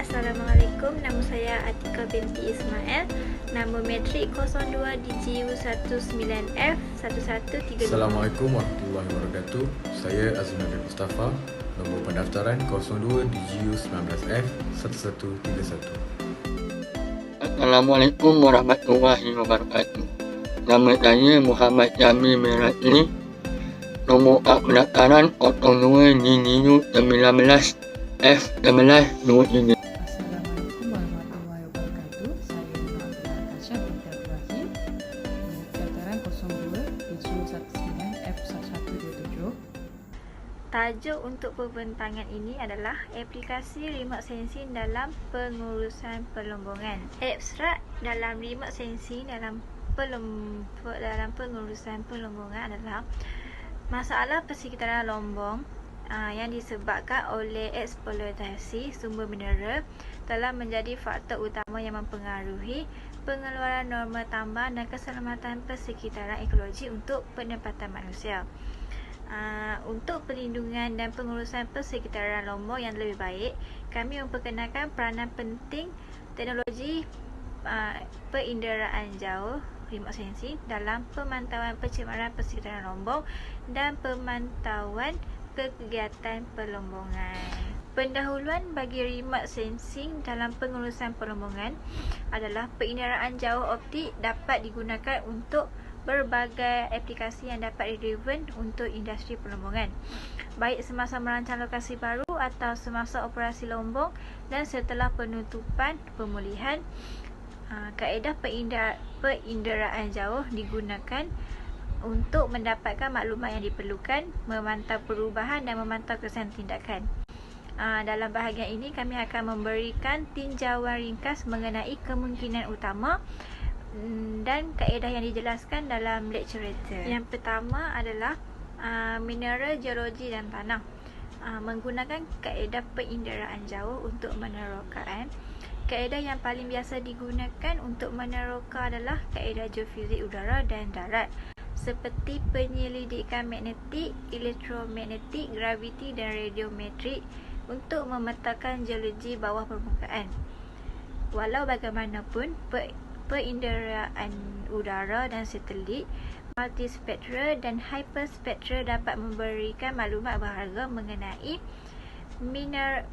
Assalamualaikum. Nama saya Atika binti Ismail. Nama matrik 02 DGU 19F1132. Assalamualaikum warahmatullahi wabarakatuh. Saya Azmi Nabil Mustafa. Nombor pendaftaran 02 DGU 19F1131. Assalamualaikum warahmatullahi wabarakatuh. Nama saya Muhammad Jamil Meratli. Nombor pendaftaran 02 DGU 19F1123. Assalamualaikum warahmatullahi wabarakatuh. Saya Nurul Akasha binti Ibrahim. Pendaftaran 02 DGU 19F1127. Tajuk untuk pembentangan ini adalah aplikasi remote sensing dalam pengurusan perlombongan. Abstrak dalam remote sensing dalam pengurusan perlombongan adalah masalah persekitaran lombong yang disebabkan oleh eksploitasi sumber mineral telah menjadi faktor utama yang mempengaruhi pengeluaran norma tambang dan keselamatan persekitaran ekologi untuk penempatan manusia. Untuk perlindungan dan pengurusan persekitaran lombong yang lebih baik, kami memperkenalkan peranan penting teknologi penginderaan jauh remote sensing dalam pemantauan pencemaran persekitaran lombong dan pemantauan kegiatan perlombongan. Pendahuluan bagi remote sensing dalam pengurusan perlombongan adalah penginderaan jauh optik dapat digunakan untuk berbagai aplikasi yang dapat relevan untuk industri perlombongan, baik semasa merancang lokasi baru atau semasa operasi lombong dan setelah penutupan pemulihan. Kaedah penginderaan jauh digunakan untuk mendapatkan maklumat yang diperlukan, memantau perubahan dan memantau kesan tindakan. Dalam bahagian ini, kami akan memberikan tinjauan ringkas mengenai kemungkinan utama dan kaedah yang dijelaskan dalam lecturator. Yang pertama adalah mineral, geologi dan tanah. Menggunakan kaedah penginderaan jauh untuk menerokaan. Kaedah yang paling biasa digunakan untuk meneroka adalah kaedah geofizik udara dan darat, seperti penyelidikan magnetik, elektromagnetik, graviti dan radiometrik untuk memetakan geologi bawah permukaan. Walau bagaimanapun, penginderaan udara dan satelit, multispektral dan hyperspektral dapat memberikan maklumat berharga mengenai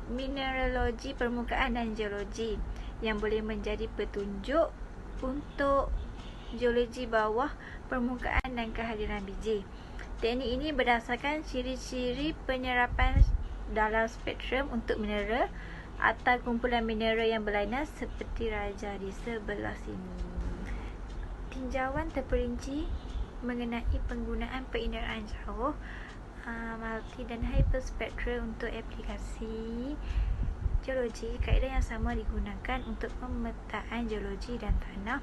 mineralogi permukaan dan geologi yang boleh menjadi petunjuk untuk geologi bawah permukaan dan kehadiran biji. Teknik ini berdasarkan ciri-ciri penyerapan dalam spektrum untuk mineral atau kumpulan mineral yang berlainan seperti raja di sebelah sini. Tinjauan terperinci mengenai penggunaan penginderaan jauh, multi dan hyperspektral untuk aplikasi geologi. Kaedah yang sama digunakan untuk pemetaan geologi dan tanah.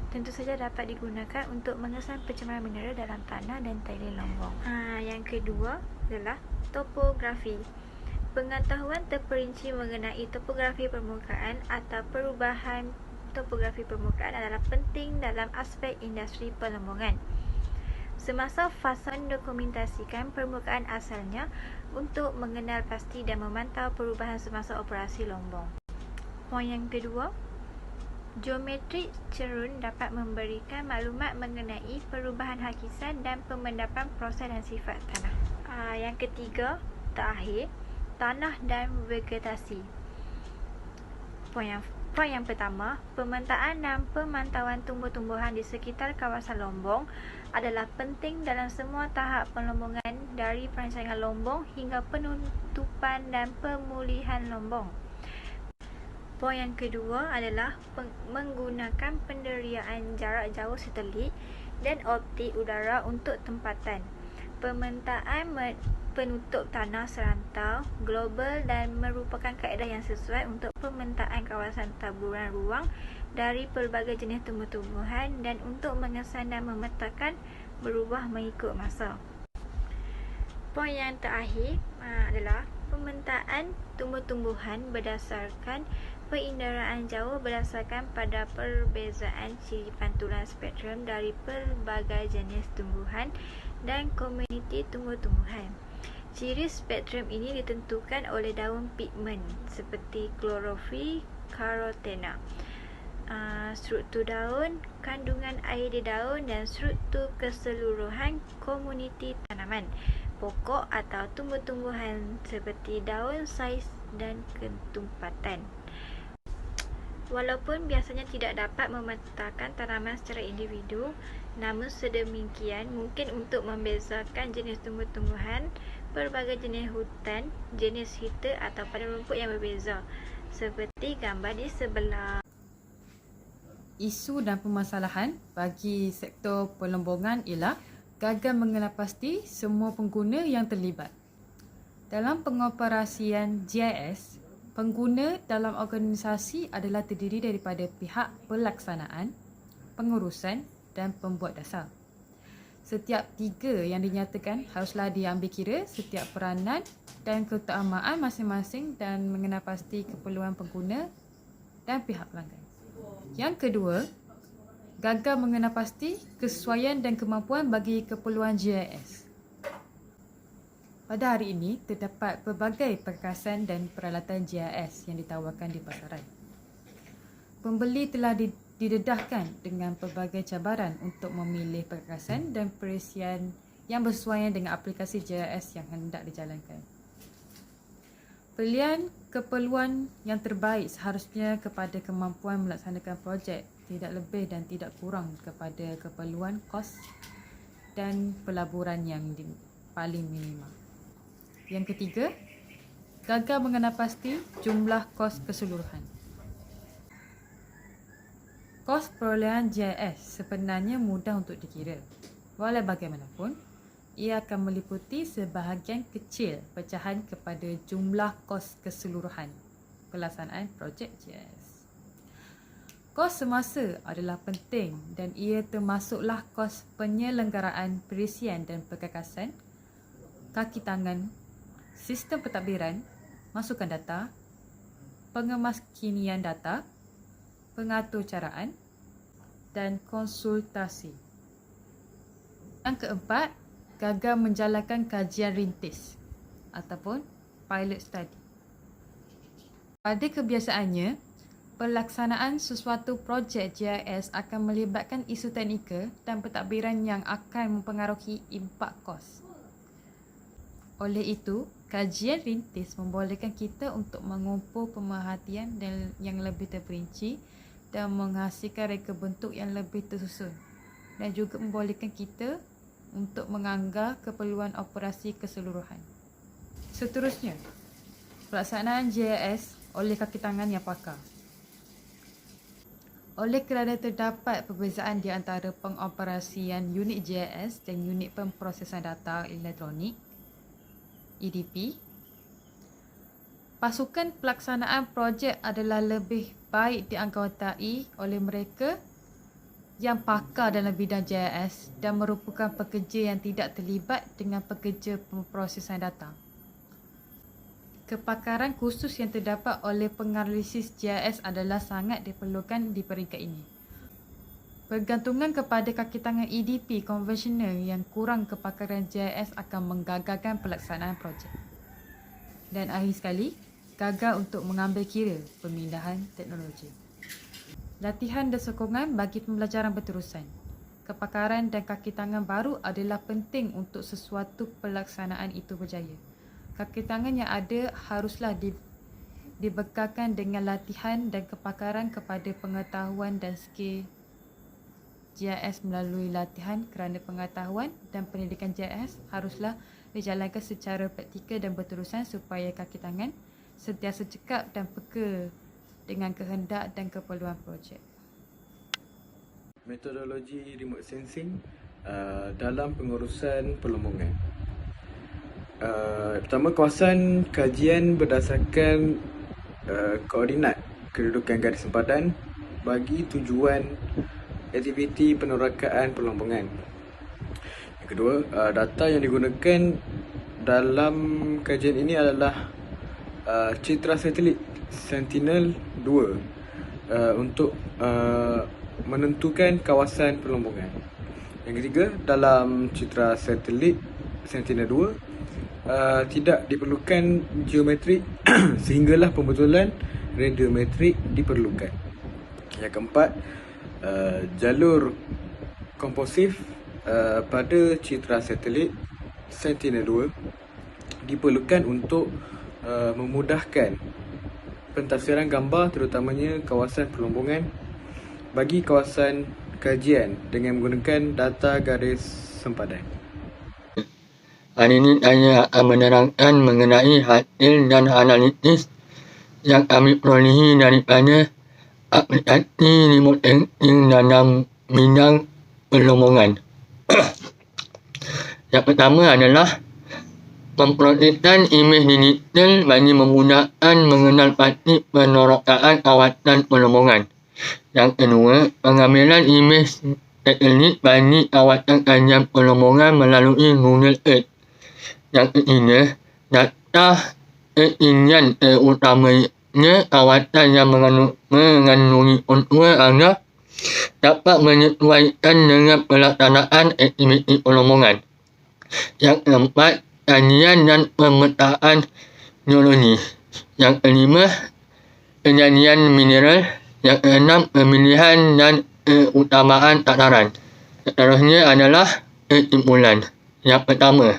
Tentu saja dapat digunakan untuk mengesan pencemaran mineral dalam tanah dan tailing lombong. Yang kedua adalah topografi. Pengetahuan terperinci mengenai topografi permukaan atau perubahan topografi permukaan adalah penting dalam aspek industri perlombongan. Semasa fasa mendokumentasikan permukaan asalnya untuk mengenal pasti dan memantau perubahan semasa operasi lombong. Poin yang kedua, geometrik cerun dapat memberikan maklumat mengenai perubahan hakikat dan pemendapan proses dan sifat tanah. Yang ketiga, terakhir, tanah dan vegetasi. Poin yang pertama, pemetaan dan pemantauan tumbuh-tumbuhan di sekitar kawasan lombong adalah penting dalam semua tahap perlombongan, dari perancangan lombong hingga penutupan dan pemulihan lombong. Poin yang kedua adalah menggunakan penderiaan jarak jauh satelit dan optik udara untuk tempatan. Pemetaan penutup tanah serantau global dan merupakan kaedah yang sesuai untuk pemetaan kawasan taburan ruang dari pelbagai jenis tumbuh-tumbuhan dan untuk mengesan dan memetakan berubah mengikut masa. Poin yang terakhir adalah pemetaan tumbuh-tumbuhan berdasarkan penginderaan jauh berdasarkan pada perbezaan ciri pantulan spektrum dari pelbagai jenis tumbuhan dan komuniti tumbuh-tumbuhan. Ciri spektrum ini ditentukan oleh daun pigmen seperti klorofil, karotena, struktur daun, kandungan air di daun dan struktur keseluruhan komuniti tanaman, pokok atau tumbuh-tumbuhan seperti daun, saiz dan ketumpatan. Walaupun biasanya tidak dapat memetakan tanaman secara individu, namun sedemikian mungkin untuk membezakan jenis tumbuh-tumbuhan, pelbagai jenis hutan, jenis hita atau padang rumput yang berbeza, seperti gambar di sebelah. Isu dan permasalahan bagi sektor pelombongan ialah gagal mengenal pasti semua pengguna yang terlibat. Dalam pengoperasian GIS, pengguna dalam organisasi adalah terdiri daripada pihak pelaksanaan, pengurusan dan pembuat dasar. Setiap tiga yang dinyatakan haruslah diambil kira setiap peranan dan keutamaan masing-masing dan mengenal pasti keperluan pengguna dan pihak pelanggan. Yang kedua, gagal mengenal pasti kesesuaian dan kemampuan bagi keperluan GIS. Pada hari ini, terdapat pelbagai perkasan dan peralatan GIS yang ditawarkan di pasaran. Pembeli telah didedahkan dengan pelbagai cabaran untuk memilih perkasan dan perisian yang bersesuaian dengan aplikasi GIS yang hendak dijalankan. Pilihan keperluan yang terbaik seharusnya kepada kemampuan melaksanakan projek, tidak lebih dan tidak kurang kepada keperluan kos dan pelaburan yang paling minimal. Yang ketiga, gagal mengenal pasti jumlah kos keseluruhan. Kos perolehan GIS sebenarnya mudah untuk dikira. Walau bagaimanapun, ia akan meliputi sebahagian kecil pecahan kepada jumlah kos keseluruhan pelaksanaan projek GIS. Kos semasa adalah penting dan ia termasuklah kos penyelenggaraan perisian dan perkakasan, kaki tangan, sistem pentadbiran, masukan data, pengemaskinian data, pengaturcaraan dan konsultasi. Yang keempat, gagal menjalankan kajian rintis ataupun pilot study. Pada kebiasaannya, pelaksanaan sesuatu projek GIS akan melibatkan isu teknikal dan pentadbiran yang akan mempengaruhi impak kos. Oleh itu, kajian rintis membolehkan kita untuk mengumpul pemerhatian yang lebih terperinci dan menghasilkan reka bentuk yang lebih tersusun, dan juga membolehkan kita untuk menganggar keperluan operasi keseluruhan. Seterusnya, pelaksanaan GIS oleh kaki tangan yang pakar. Oleh kerana terdapat perbezaan di antara pengoperasian unit GIS dan unit pemprosesan data elektronik (EDP), pasukan pelaksanaan projek adalah lebih baik dianggotai oleh mereka yang pakar dalam bidang GIS dan merupakan pekerja yang tidak terlibat dengan pekerja pemprosesan data. Kepakaran khusus yang terdapat oleh penganalisis GIS adalah sangat diperlukan di peringkat ini. Bergantungan kepada kaki tangan EDP konvensional yang kurang kepakaran GIS akan menggagalkan pelaksanaan projek. Dan akhir sekali, gagal untuk mengambil kira pemindahan teknologi. Latihan dan sokongan bagi pembelajaran berterusan. Kepakaran dan kaki tangan baru adalah penting untuk sesuatu pelaksanaan itu berjaya. Kaki tangan yang ada haruslah dibekalkan dengan latihan dan kepakaran kepada pengetahuan dan skil GIS melalui latihan kerana pengetahuan dan pendidikan GIS haruslah dijalankan secara praktikal dan berterusan supaya kaki tangan sentiasa cekap dan peka dengan kehendak dan keperluan projek. Metodologi remote sensing dalam pengurusan pelombongan. Pertama, kawasan kajian berdasarkan koordinat kedudukan garis sempadan bagi tujuan aktiviti penerakaan pelombongan. Yang kedua, data yang digunakan dalam kajian ini adalah citra satelit Sentinel-2 untuk menentukan kawasan pelombongan. Yang ketiga, dalam citra satelit Sentinel-2 tidak diperlukan geometrik sehinggalah pembetulan radiometrik diperlukan. Yang keempat, jalur komposif pada citra satelit Sentinel-2 diperlukan untuk memudahkan pentafsiran gambar, terutamanya kawasan perlombongan bagi kawasan kajian dengan menggunakan data garis sempadan. Hari ini saya akan menerangkan mengenai hasil dan analisis yang kami perolehi daripada aplikasi remote sensing dalam bidang perlombongan. Yang pertama adalah memproseskan imej digital bagi memudahkan mengenal pasti penerokaan kawasan perlombongan. Yang kedua, pengambilan imej satelit bagi kawasan kajian perlombongan melalui Google Earth. Yang ketiga, data ketinggian terutamanya kawasan yang mengandungi kontur agar dapat menyesuaikan dengan pelaksanaan aktiviti perlombongan. Yang keempat, kajian dan pemetaan geologi. Yang kelima, kejadian mineral. Yang keenam, pemilihan dan keutamaan tataran. Seterusnya adalah kesimpulan. Yang pertama,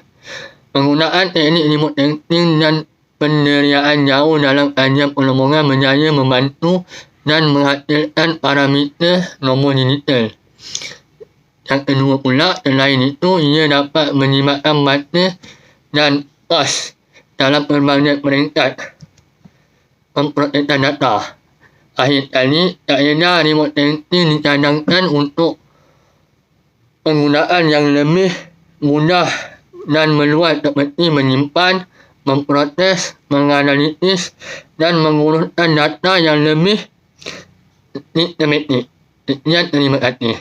penggunaan teknik remote sensing dan penderiaan jauh dalam kajian perlombongan berjaya membantu dan menghasilkan parameter nombor digital. Yang kedua pula, selain itu, ia dapat menjimatkan masa dan kos dalam pelbagai peringkat pemprosesan data. Akhir kali, kaedah remote sensing dicadangkan untuk penggunaan yang lebih mudah dan meluas seperti menyimpan, memproses, menganalisis dan menguruskan data yang lebih sistematik. Sekian, terima kasih.